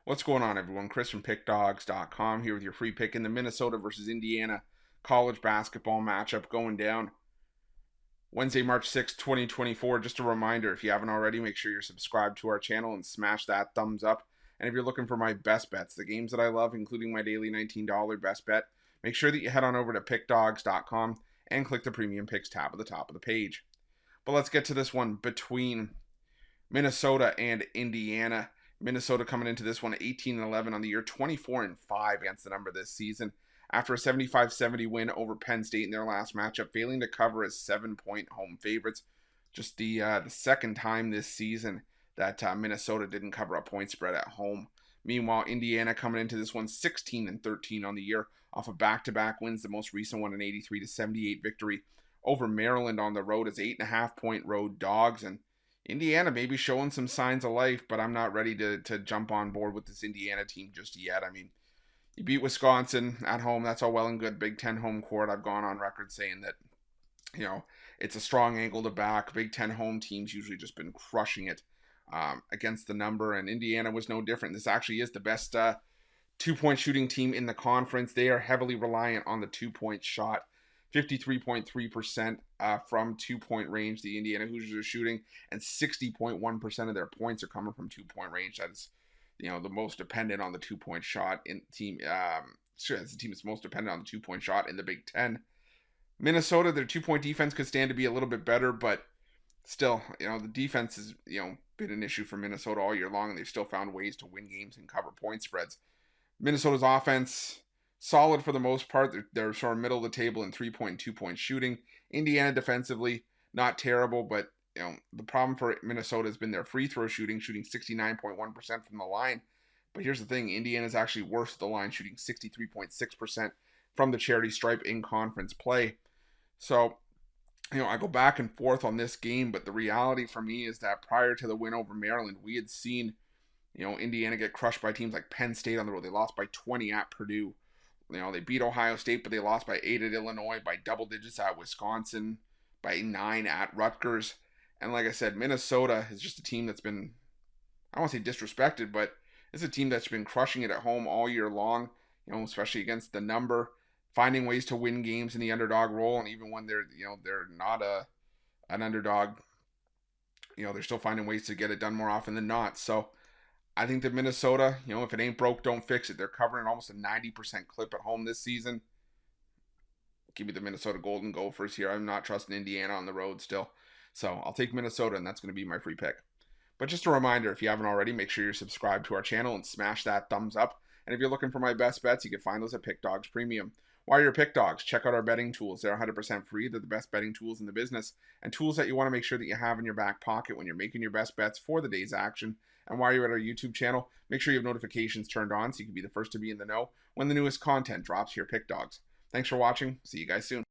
What's going on, everyone? Chris from Pickdawgz.com here with your free pick in the Minnesota versus Indiana college basketball matchup going down Wednesday, March 6th, 2024. Just a reminder, if you haven't already, make sure you're subscribed to our channel and smash that thumbs up. And if you're looking for my best bets, the games that I love, including my daily $19 best bet, make sure that you head on over to Pickdawgz.com and click the Premium Picks tab at the top of the page. But let's get to this one between Minnesota and Indiana. Minnesota coming into this one 18-11 on the year, 24-5 against the number this season. After a 75-70 win over Penn State in their last matchup, failing to cover as 7-point home favorites. Just the second time this season that Minnesota didn't cover a point spread at home. Meanwhile, Indiana coming into this one 16-13 on the year off of back-to-back wins. The most recent one, an 83-78 victory over Maryland on the road as 8.5-point road dogs. And Indiana may be showing some signs of life, but I'm not ready to jump on board with this Indiana team just yet. I mean, you beat Wisconsin at home. That's all well and good. Big Ten home court. I've gone on record saying that, it's a strong angle to back. Big Ten home teams usually just been crushing it against the number, and Indiana was no different. This actually is the best two-point shooting team in the conference. They are heavily reliant on the two-point shot. 53.3% from two-point range the Indiana Hoosiers are shooting, and 60.1% of their points are coming from two-point range. That is, the most dependent on the two-point shot in team. It's the team that's most dependent on the two-point shot in the Big Ten. Minnesota, their two-point defense could stand to be a little bit better, but still, the defense has, been an issue for Minnesota all year long, and they've still found ways to win games and cover point spreads. Minnesota's offense, solid for the most part. They're sort of middle of the table in 3-point and 2-point shooting. Indiana defensively, not terrible, but the problem for Minnesota has been their free throw shooting 69.1% from the line. But here's the thing, Indiana's actually worse at the line, shooting 63.6% from the charity stripe in conference play. So, I go back and forth on this game, but the reality for me is that prior to the win over Maryland, we had seen, Indiana get crushed by teams like Penn State on the road. They lost by 20 at Purdue. They beat Ohio State, but they lost by 8 at Illinois, by double digits at Wisconsin, by 9 at Rutgers. And like I said, Minnesota is just a team that's been, I don't want to say disrespected, but it's a team that's been crushing it at home all year long, especially against the number, finding ways to win games in the underdog role. And even when they're not an underdog, they're still finding ways to get it done more often than not. So I think that Minnesota, if it ain't broke, don't fix it. They're covering almost a 90% clip at home this season. Give me the Minnesota Golden Gophers here. I'm not trusting Indiana on the road still. So I'll take Minnesota, and that's going to be my free pick. But just a reminder, if you haven't already, make sure you're subscribed to our channel and smash that thumbs up. And if you're looking for my best bets, you can find those at Pick Dawgz Premium. While you're Pick Dawgz, check out our betting tools. They're 100% free. They're the best betting tools in the business, and tools that you want to make sure that you have in your back pocket when you're making your best bets for the day's action. And while you're at our YouTube channel, make sure you have notifications turned on so you can be the first to be in the know when the newest content drops here, Pick Dawgz. Thanks for watching. See you guys soon.